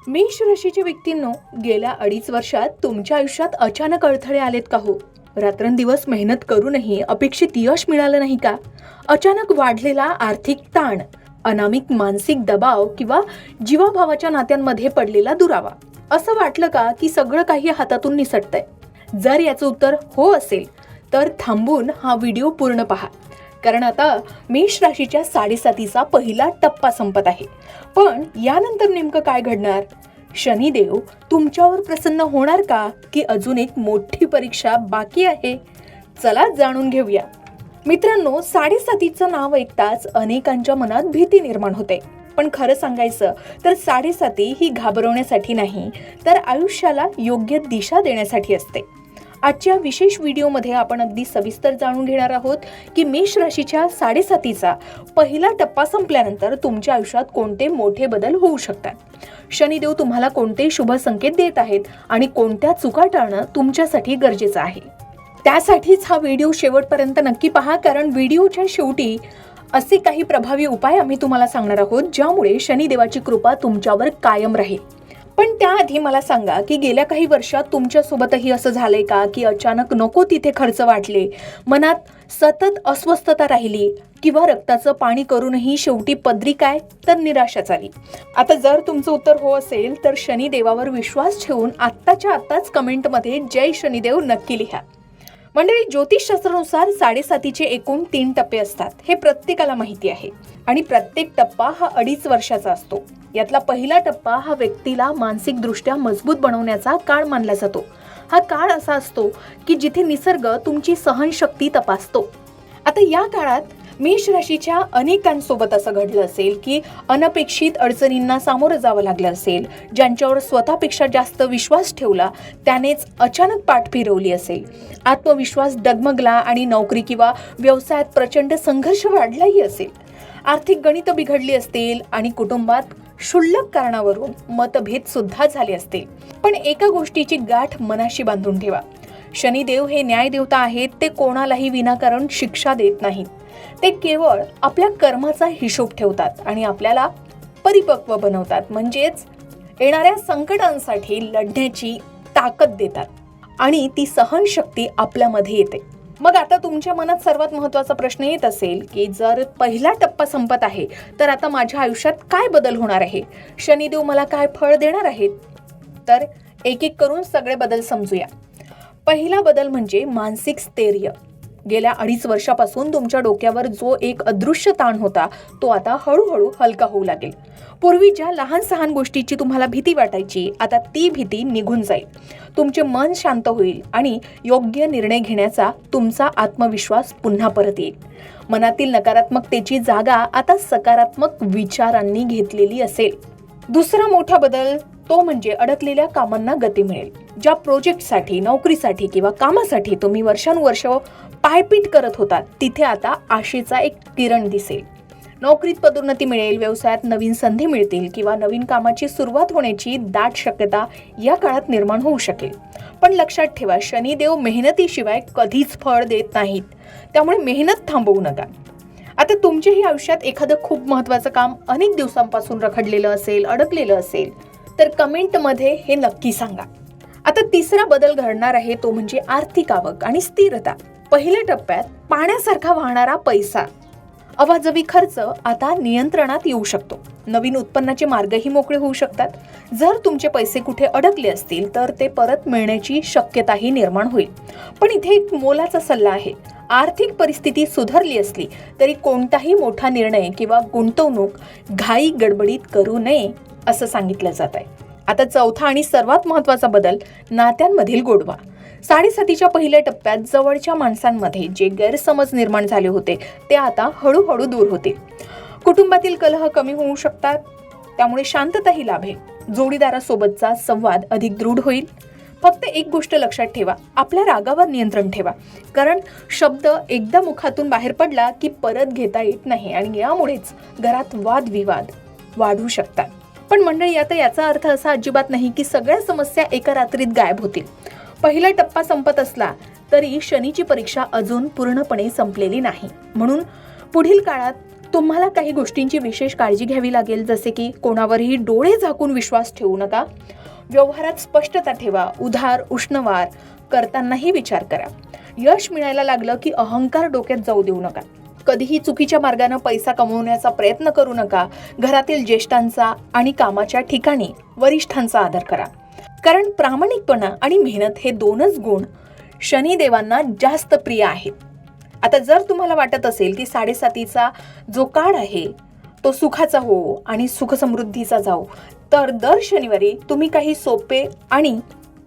मेष राशीच्या व्यक्तींनो, गेल्या 2.5 वर्षात तुमच्या आयुष्यात अचानक अडथळे आलेत का हो? रात्रंदिवस मेहनत करूनही अपेक्षित यश मिळालं नाही का? अचानक वाढलेला आर्थिक ताण, अनामिक मानसिक दबाव किंवा जीवाभावाच्या नात्यांमध्ये पडलेला दुरावा, असं वाटलं का की सगळं काही हातातून निसटतंय? जर याचं उत्तर हो असेल तर थांबून हा व्हिडिओ पूर्ण पहा, कारण आता मेष राशीच्या 7.5चा पहिला टप्पा संपत आहे. पण यानंतर नेमकं काय घडणार? शनिदेव तुमच्यावर प्रसन्न होणार का, की अजून एक मोठी परीक्षा बाकी आहे? चला जाणून घेऊया. मित्रांनो, 7.5चं नाव ऐकताच अनेकांच्या मनात भीती निर्माण होते. पण खरं सांगायचं तर 7.5 ही घाबरवण्यासाठी नाही, तर आयुष्याला योग्य दिशा देण्यासाठी असते. आजच्या विशेष व्हिडिओमध्ये आपण अगदी सविस्तर जाणून घेणार आहोत की मेष राशीच्या 7.5चा पहिला टप्पा संपल्यानंतर तुमच्या आयुष्यात कोणते मोठे बदल होऊ शकतात. शनिदेव तुम्हाला कोणते शुभ संकेत देत आहेत आणि कोणत्या चुका टाळणं तुमच्यासाठी गरजेचं आहे. त्यासाठीच हा व्हिडिओ शेवटपर्यंत नक्की पहा, कारण व्हिडिओच्या शेवटी असे काही प्रभावी उपाय आम्ही तुम्हाला सांगणार आहोत, ज्यामुळे शनिदेवाची कृपा तुमच्यावर कायम राहील. पण त्याआधी मला सांगा की गेल्या काही वर्षात तुमच्यासोबतही असं झालंय का की अचानक नको तिथे खर्च वाटले, मनात सतत अस्वस्थता राहिली, किंवा रक्ताचं पाणी करूनही शेवटी पदरी काय तर निराशाच आली? आता जर तुमचं उत्तर हो असेल तर शनिदेवावर विश्वास ठेवून आत्ताच्या आत्ताच कमेंटमध्ये जय शनिदेव नक्की लिहा. मंडळी, ज्योतिषशास्त्रानुसार 7.5चे एकूण 3 टप्पे असतात, हे प्रत्येकाला माहिती आहे. आणि प्रत्येक टप्पा हा 2.5 वर्षाचा असतो. यातला पहिला टप्पा हा व्यक्तीला मानसिक दृष्ट्या मजबूत बनवण्याचा काळ मानला जातो. हा काळ असा असतो की जिथे निसर्ग तुमची सहनशक्ती तपासतो. आता या काळात मेष राशीच्या अनेकांसोबत असं घडलं असेल की अनपेक्षित अडचणींना सामोरं जावं लागलं असेल. ज्यांच्यावर स्वतःपेक्षा जास्त विश्वास ठेवला त्यानेच अचानक पाठ फिरवली असेल. आत्मविश्वास डगमगला आणि नोकरी किंवा व्यवसायात प्रचंड संघर्ष वाढलाही असेल. आर्थिक गणितं बिघडली असतील आणि कुटुंबात क्षुल्लक कारणावरून मतभेद सुद्धा झाले असतील. पण एका गोष्टीची गाठ मनाशी बांधून ठेवा, शनिदेव हे न्यायदेवता आहेत. ते कोणालाही विनाकारण शिक्षा देत नाहीत. ते केवळ आपल्या कर्माचा हिशोब ठेवतात आणि आपल्याला परिपक्व बनवतात, म्हणजेच येणाऱ्या संकटांसाठी लढण्याची ताकद देतात आणि ती सहनशक्ती आपल्यामध्ये येते. मग आता तुमच्या मनात सर्वात महत्त्वाचा प्रश्न येत असेल की जर पहिला टप्पा संपत आहे तर आता माझ्या आयुष्यात काय बदल होणार आहे? शनिदेव मला काय फळ देणार आहेत? तर एक एक करून सगळे बदल समजूया. पहिला बदल म्हणजे मानसिक स्थैर्य. गेल्या 2.5 वर्षापासून तुमच्या डोक्यावर जो एक अदृश्य ताण होता तो आता हळूहळू हलका होऊ लागेल. पूर्वी ज्या लहान सहान गोष्टीची तुम्हाला भीती वाटायची, आता ती भीती निघून जाईल. तुमचे मन शांत होईल आणि योग्य निर्णय घेण्याचा तुमचा आत्मविश्वास पुन्हा परत येईल. मनातील नकारात्मकतेची जागा आता सकारात्मक विचारांनी घेतलेली असेल. दुसरा मोठा बदल तो म्हणजे अडकलेल्या कामांना गती मिळेल. ज्या प्रोजेक्टसाठी, नोकरीसाठी किंवा कामासाठी तुम्ही वर्षानुवर्ष पायपीट करत होतात, तिथे आता आशेचा एक किरण दिसेल. नोकरीत पदोन्नती मिळेल, व्यवसायात नवीन संधी मिळतील किंवा नवीन कामाची सुरुवात होण्याची दाट शक्यता या काळात निर्माण होऊ शकेल. पण लक्षात ठेवा, शनिदेव मेहनतीशिवाय कधीच फळ देत नाहीत, त्यामुळे मेहनत थांबवू नका. आता तुमच्याही आयुष्यात एखादं खूप महत्त्वाचं काम अनेक दिवसांपासून रखडलेलं असेल, अडकलेलं असेल, तर कमेंटमध्ये हे नक्की सांगा. आता तिसरा बदल घडणार आहे तो म्हणजे आर्थिक आवक आणि स्थिरता. पहिल्या टप्प्यात पाण्यासारखा वाहणारा पैसा, अवाजवी खर्च आता नियंत्रणात येऊ शकतो. नवीन उत्पन्नाचे मार्गही मोकळे होऊ शकतात. जर तुमचे पैसे कुठे अडकले असतील तर ते परत मिळण्याची शक्यताही निर्माण होईल. पण इथे एक मोलाचा सल्ला आहे. आर्थिक परिस्थिती सुधारली असली तरी कोणताही मोठा निर्णय किंवा गुंतवणूक घाई गडबडीत करू नये असं सांगितलं जात आहे. आता चौथा आणि सर्वात महत्त्वाचा बदल, नात्यांमधील गोडवा. 7.5च्या पहिल्या टप्प्यात जवळच्या माणसांमध्ये जे गैरसमज निर्माण झाले होते ते आता हळूहळू दूर होतील. कुटुंबातील कलह कमी होऊ शकतात, त्यामुळे शांतताही लाभेल. जोडीदारासोबतचा संवाद अधिक दृढ होईल. फक्त एक गोष्ट लक्षात ठेवा, आपल्या रागावर नियंत्रण ठेवा, कारण शब्द एकदा मुखातून बाहेर पडला की परत घेता येत नाही आणि यामुळेच घरात वादविवाद वाढू शकतात. पण मंडळी, आता याचा अर्थ असा अजिबात नाही की सगळ्या समस्या एका रात्रीत गायब होतील. पहिला टप्पा संपत असला तरी शनीची परीक्षा अजून पूर्णपणे संपलेली नाही. म्हणून पुढील काळात तुम्हाला काही गोष्टींची विशेष काळजी घ्यावी लागेल, जसे की कोणावरही डोळे झाकून विश्वास ठेवू नका. व्यवहारात स्पष्टता ठेवा. उधार उष्णवार करतानाही विचार करा. यश मिळायला लागलं की अहंकार डोक्यात जाऊ देऊ नका. कधीही चुकीच्या मार्गाने पैसा कमवण्याचा प्रयत्न करू नका. घरातील ज्येष्ठांचा आणि कामाच्या ठिकाणी वरिष्ठांचा आदर करा, कारण प्रामाणिकपणा आणि मेहनत हे दोनच गुण शनिदेवांना जास्त प्रिय आहेत. आता जर तुम्हाला वाटत असेल की 7.5चा जो काळ आहे तो सुखाचा हो आणि सुखसमृद्धीचा जाओ, तर दर शनिवारी तुम्ही काही सोपे आणि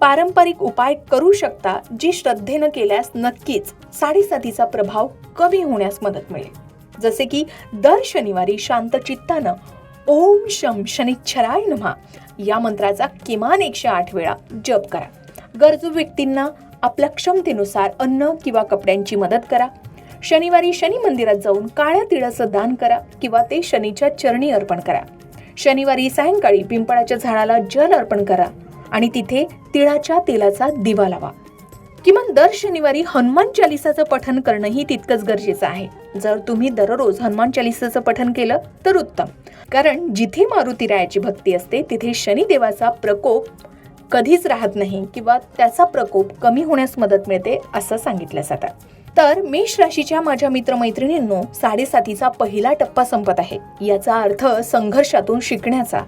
पारंपरिक उपाय करू शकता, जी श्रद्धेनं केल्यास नक्कीच 7.5चा प्रभाव कमी होण्यास मदत मिळेल. जसे की दर शनिवारी शांत चित्तानं ओम शम शनिच्छराय नमः या मंत्राचा किमान 108 वेळा जप करा. गरजू व्यक्तींना आपल्या क्षमतेनुसार अन्न किंवा कपड्यांची मदत करा. शनिवारी शनी मंदिरात जाऊन काळ्या तिळाचं दान करा किंवा ते शनीच्या चरणी अर्पण करा. शनिवारी सायंकाळी पिंपळाच्या झाडाला जल अर्पण करा आणि तिथे तिळाच्या तेलाचा दिवा लावा. किमान दर शनिवारी हनुमान चालिसाचं पठण करणंही तितकंच गरजेचं आहे. जर तुम्ही दररोज हनुमान चालिसाचं पठण केलं तर उत्तम, कारण जिथे मारुतीरायाची भक्ती असते तिथे शनिदेवाचा प्रकोप कधीच राहत नाही किंवा त्याचा प्रकोप कमी होण्यास मदत मिळते असं सांगितलं जातं. तर मेष राशीच्या माझ्या मित्रमैत्रिणींनो, 7.5चा पहिला टप्पा संपत आहे. याचा अर्थ संघर्षातून शिकण्याचा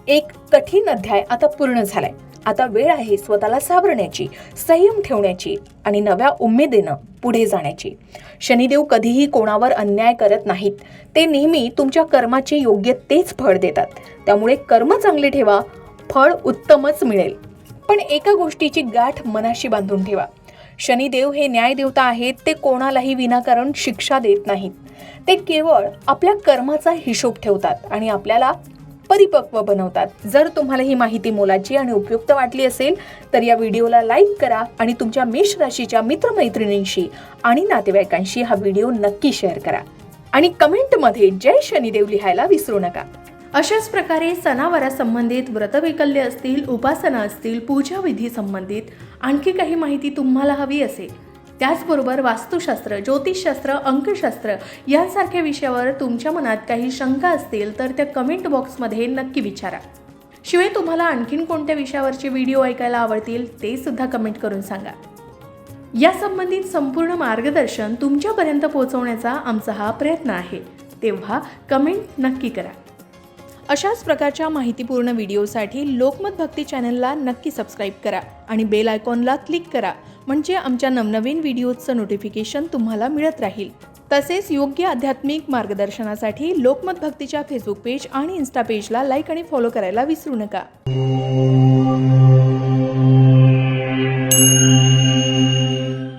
एक कठीण अध्याय आता पूर्ण झालाय. आता वेळ आहे स्वतःला सावरण्याची, संयम ठेवण्याची आणि नव्या उमेदीनं पुढे जाण्याची. शनिदेव कधीही कोणावर अन्याय करत नाहीत. ते नेहमी तुमच्या कर्माचे योग्य तेच फळ देतात. त्यामुळे कर्म चांगले ठेवा, फळ उत्तमच मिळेल. पण एका गोष्टीची गाठ मनाशी बांधून ठेवा. शनिदेव हे न्यायदेवता आहेत. ते कोणालाही विनाकारण शिक्षा देत नाहीत. ते केवळ आपल्या कर्माचा हिशोब ठेवतात आणि आपल्याला परिपक्व बनवतात. जर तुम्हाला ही माहिती मोलाची आणि उपयुक्त वाटली असेल तर या व्हिडिओला लाईक करा आणि तुमच्या मेष राशीच्या मित्रमैत्रिणींशी आणि नातेवाईकांशी हा व्हिडिओ नक्की शेअर करा आणि कमेंटमध्ये जय शनिदेव लिहायला विसरू नका. अशाच प्रकारे सणावारासंबंधित व्रतवैकल्य असतील, उपासना असतील, पूजाविधी संबंधित आणखी काही माहिती तुम्हाला हवी असेल, त्याचबरोबर वास्तुशास्त्र, ज्योतिषशास्त्र, अंकशास्त्र यांसारख्या विषयावर तुमच्या मनात काही शंका असतील तर त्या कमेंट बॉक्समध्ये नक्की विचारा. शिवाय तुम्हाला आणखीन कोणत्या विषयावरचे व्हिडिओ ऐकायला आवडतील ते सुद्धा कमेंट करून सांगा. या संबंधित संपूर्ण मार्गदर्शन तुमच्यापर्यंत पोहोचवण्याचा आमचा हा प्रयत्न आहे, तेव्हा कमेंट नक्की करा. अशाच प्रकारच्या माहितीपूर्ण व्हिडिओसाठी लोकमत भक्ती चॅनलला नक्की सबस्क्राईब करा आणि बेल आयकॉनला क्लिक करा, म्हणजे आमच्या नवनवीन व्हिडिओचं नोटिफिकेशन तुम्हाला मिळत राहील. तसेच योग्य आध्यात्मिक मार्गदर्शनासाठी लोकमत भक्तीच्या फेसबुक पेज आणि इन्स्टा पेजला लाईक आणि फॉलो करायला विसरू नका.